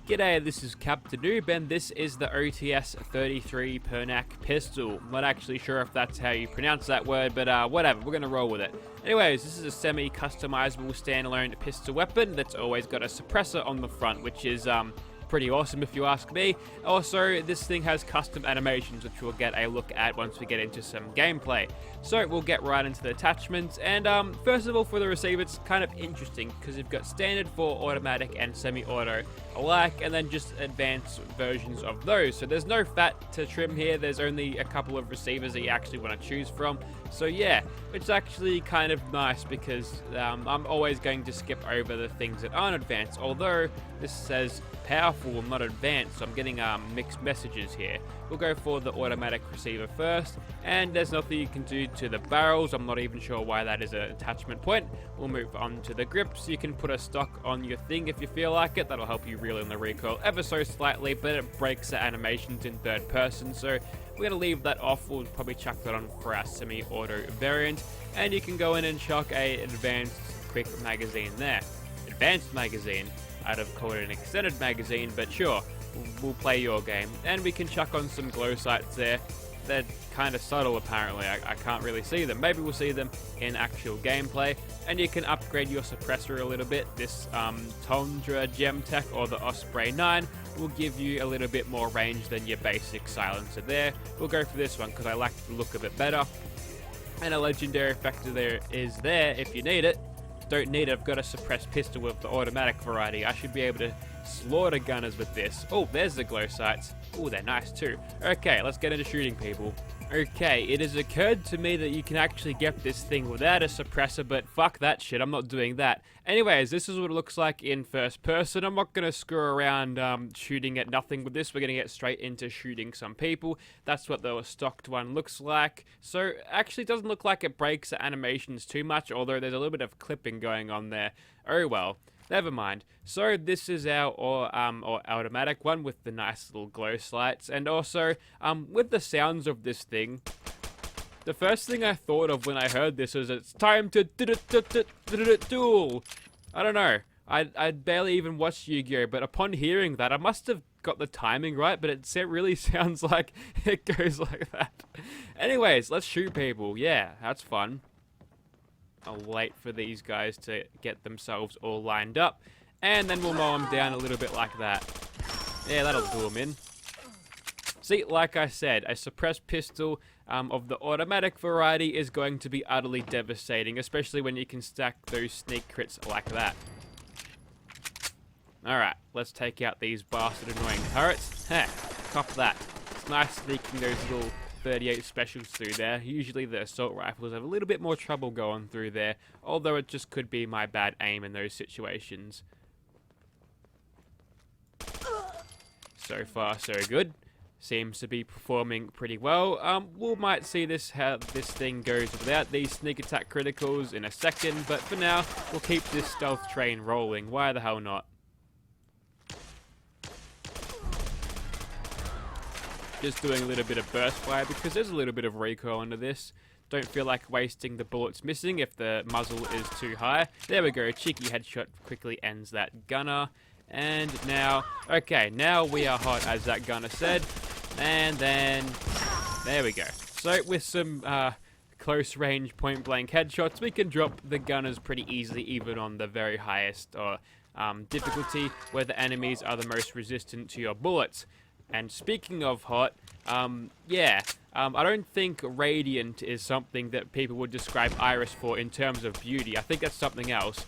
G'day, this is Captainoob, and this is the OTs-33 Pernach pistol. I'm not actually sure if that's how you pronounce that word, but whatever, we're gonna roll with it. Anyways, this is a semi-customizable standalone pistol weapon that's always got a suppressor on the front, which is pretty awesome if you ask me. Also, this thing has custom animations, which we'll get a look at once we get into some gameplay. So we'll get right into the attachments, and first of all, for the receiver, it's kind of interesting because you've got standard for automatic and semi-auto alike, and then just advanced versions of those. So there's no fat to trim here, there's only a couple of receivers that you actually want to choose from. So yeah, it's actually kind of nice because I'm always going to skip over the things that aren't advanced, although this says powerful, not advanced, so I'm getting mixed messages here. We'll go for the automatic receiver first, and there's nothing you can do to the barrels. I'm not even sure why that is an attachment point. We'll move on to the grips. You can put a stock on your thing if you feel like it. That'll help you reel in the recoil ever so slightly, but it breaks the animations in third person, so we're going to leave that off. We'll probably chuck that on for our semi-auto variant, and you can go in and chuck a advanced quick magazine there. Advanced magazine. I'd have called it an extended magazine, but sure, we'll play your game. And we can chuck on some glow sights there. They're kind of subtle apparently, I can't really see them. Maybe we'll see them in actual gameplay. And you can upgrade your suppressor a little bit. This Tundra Gem Tech or the Osprey 9 will give you a little bit more range than your basic silencer there. We'll go for this one because I like the look of it better. And a legendary effector there is there if you need it. Don't need it, I've got a suppressed pistol with the automatic variety. I should be able to slaughter gunners with this. Oh, there's the glow sights. Oh, they're nice too. Okay, let's get into shooting people. Okay, it has occurred to me that you can actually get this thing without a suppressor, but fuck that shit, I'm not doing that. Anyways, this is what it looks like in first person. I'm not going to screw around shooting at nothing with this. We're going to get straight into shooting some people. That's what the stocked one looks like. So, actually it doesn't look like it breaks the animations too much, although there's a little bit of clipping going on there. Oh well. Never mind. So this is our automatic one with the nice little glow lights, and also with the sounds of this thing. The first thing I thought of when I heard this was it's time to duel. I don't know. I barely even watched Yu-Gi-Oh, but upon hearing that, I must have got the timing right, but it really sounds like it goes like that. Anyways, let's shoot people. Yeah, that's fun. I'll wait for these guys to get themselves all lined up, and then we'll mow them down a little bit like that. Yeah, that'll do them in. See, like I said, a suppressed pistol of the automatic variety is going to be utterly devastating, especially when you can stack those sneak crits like that. Alright, let's take out these bastard annoying turrets. Heh, cop that. It's nice sneaking those little 38 specials through there. Usually the assault rifles have a little bit more trouble going through there, although it just could be my bad aim in those situations. So far so good. Seems to be performing pretty well. We might see how this thing goes without these sneak attack criticals in a second, but for now we'll keep this stealth train rolling. Why the hell not? Just doing a little bit of burst fire because there's a little bit of recoil under this. Don't feel like wasting the bullets missing if the muzzle is too high. There we go, cheeky headshot quickly ends that gunner. And now, okay, now we are hot as that gunner said. And then, there we go. So with some close range point blank headshots, we can drop the gunners pretty easily even on the very highest difficulty where the enemies are the most resistant to your bullets. And speaking of hot, I don't think radiant is something that people would describe Iris for in terms of beauty. I think that's something else.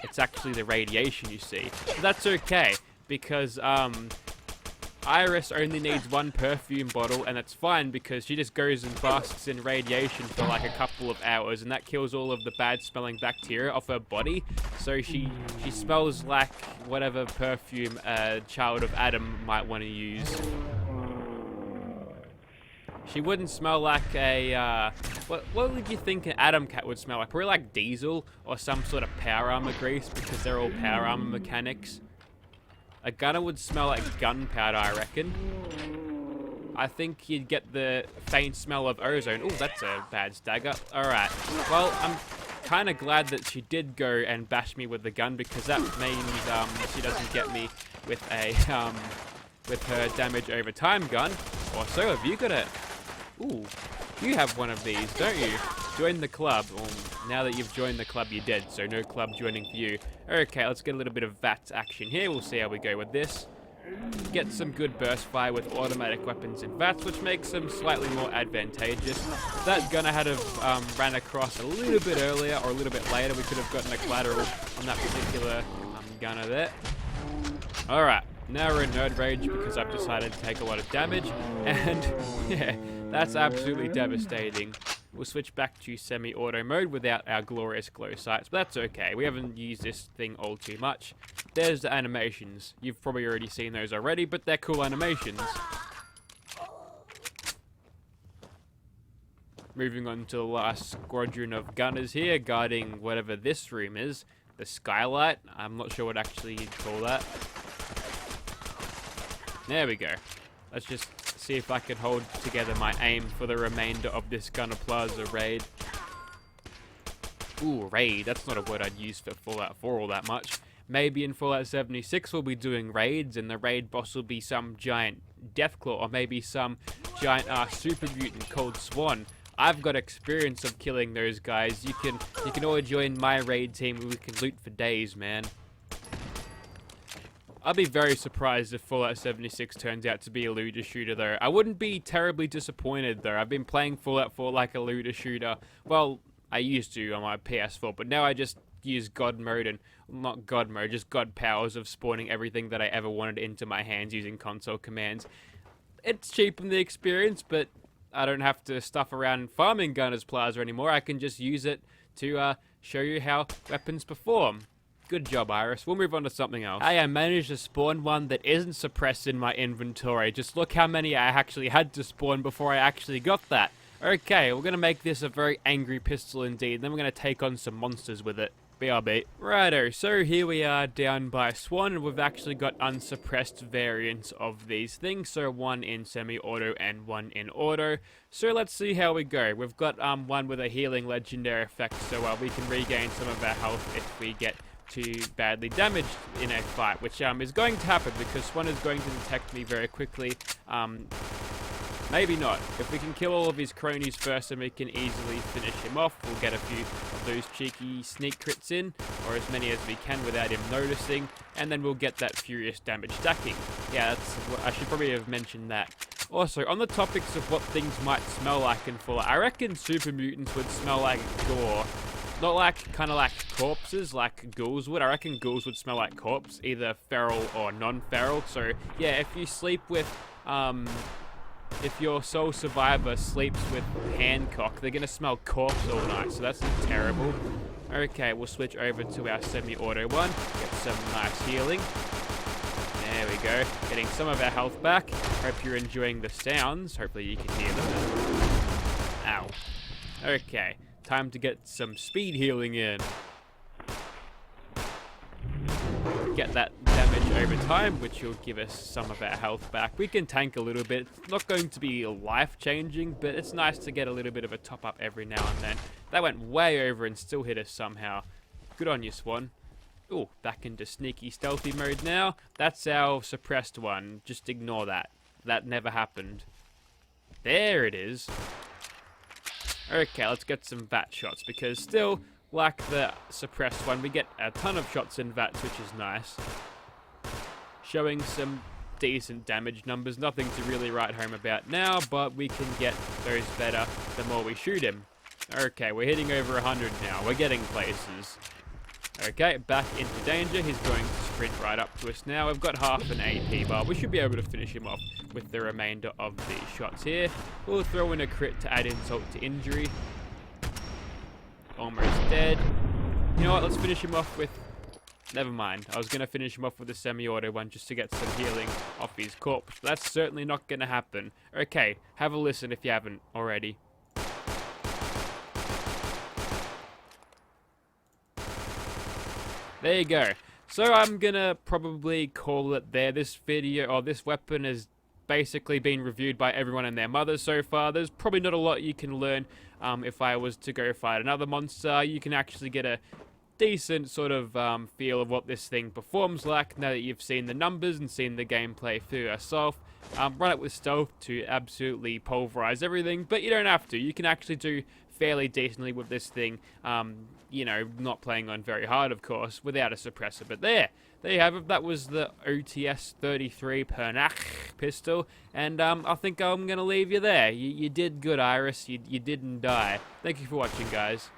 It's actually the radiation, you see. But that's okay, because Iris only needs one perfume bottle, and that's fine because she just goes and basks in radiation for like a couple of hours, and that kills all of the bad smelling bacteria off her body. So she smells like whatever perfume a child of Adam might want to use. She wouldn't smell like a, what would you think an Atom Cat would smell like? Probably like diesel or some sort of power armor grease, because they're all power armor mechanics. A gunner would smell like gunpowder, I reckon. I think you'd get the faint smell of ozone. Oh, that's a bad stagger. Alright. Well, I'm kind of glad that she did go and bash me with the gun, because that means she doesn't get me with a with her damage over time gun. Or so, have you got it? Ooh, you have one of these, don't you? Join the club. Well, now that you've joined the club, you're dead, so no club joining for you. Okay, let's get a little bit of Vats action here. We'll see how we go with this. Get some good burst fire with automatic weapons in Vats, which makes them slightly more advantageous. That gun I had have ran across a little bit earlier or a little bit later, we could have gotten a collateral on that particular gunner there. Alright, now we're in nerd rage because I've decided to take a lot of damage, and yeah, that's absolutely devastating. We'll switch back to semi-auto mode without our glorious glow sights, but that's okay. We haven't used this thing all too much. There's the animations. You've probably already seen those already, but they're cool animations. Moving on to the last squadron of gunners here, guarding whatever this room is. The skylight. I'm not sure what actually you'd call that. There we go. Let's just see if I can hold together my aim for the remainder of this Gunner Plaza raid. Ooh, raid. That's not a word I'd use for Fallout 4 all that much. Maybe in Fallout 76 we'll be doing raids, and the raid boss will be some giant Deathclaw, or maybe some giant super mutant called Swan. I've got experience of killing those guys. You can all join my raid team where we can loot for days, man. I'll be very surprised if Fallout 76 turns out to be a looter shooter, though. I wouldn't be terribly disappointed, though. I've been playing Fallout 4 like a looter shooter. Well, I used to on my PS4, but now I just use God mode, and not God mode, just God powers of spawning everything that I ever wanted into my hands using console commands. It's cheapened the experience, but I don't have to stuff around farming Gunner's Plaza anymore. I can just use it to show you how weapons perform. Good job, Iris. We'll move on to something else. Hey, I managed to spawn one that isn't suppressed in my inventory. Just look how many I actually had to spawn before I actually got that. Okay, we're going to make this a very angry pistol indeed. Then we're going to take on some monsters with it. BRB. Righto, so here we are down by Swan, and we've actually got unsuppressed variants of these things. So one in semi-auto and one in auto. So let's see how we go. We've got one with a healing legendary effect, so we can regain some of our health if we get too badly damaged in a fight, which is going to happen because Swan is going to detect me very quickly. Maybe not. If we can kill all of his cronies first, then we can easily finish him off. We'll get a few of those cheeky sneak crits in, or as many as we can without him noticing, and then we'll get that furious damage stacking. Yeah, I should probably have mentioned that. Also, on the topics of what things might smell like in Fallout, I reckon super mutants would smell like gore. Not like, kind of like corpses, like ghouls would. I reckon ghouls would smell like corpse, either feral or non-feral. So, yeah, if you sleep with, if your sole survivor sleeps with Hancock, they're gonna smell corpse all night, so that's terrible. Okay, we'll switch over to our semi-auto one, get some nice healing. There we go, getting some of our health back. Hope you're enjoying the sounds, hopefully you can hear them. Ow. Okay. Time to get some speed healing in. Get that damage over time, which will give us some of our health back. We can tank a little bit. It's not going to be life-changing, but it's nice to get a little bit of a top-up every now and then. That went way over and still hit us somehow. Good on you, Swan. Ooh, back into sneaky stealthy mode now. That's our suppressed one. Just ignore that. That never happened. There it is. Okay, let's get some Vat shots, because still, like the suppressed one, we get a ton of shots in Vats, which is nice. Showing some decent damage numbers, nothing to really write home about now, but we can get those better the more we shoot him. Okay, we're hitting over 100 now, we're getting places. Okay, back into danger. He's going to sprint right up to us now. We've got half an AP bar. We should be able to finish him off with the remainder of these shots here. We'll throw in a crit to add insult to injury. Almost dead. You know what? Let's finish him off with... Never mind. I was going to finish him off with a semi-auto one just to get some healing off his corpse. But that's certainly not going to happen. Okay, have a listen if you haven't already. There you go. So I'm gonna probably call it there. This video, or this weapon is basically been reviewed by everyone and their mothers so far. There's probably not a lot you can learn if I was to go fight another monster. You can actually get a decent sort of feel of what this thing performs like now that you've seen the numbers and seen the gameplay for yourself. Run it with stealth to absolutely pulverize everything, but you don't have to. You can actually do fairly decently with this thing, you know, not playing on very hard, of course, without a suppressor. But there you have it. That was the OTS-33 Pernach pistol, and I think I'm going to leave you there. You did good, Iris. You didn't die. Thank you for watching, guys.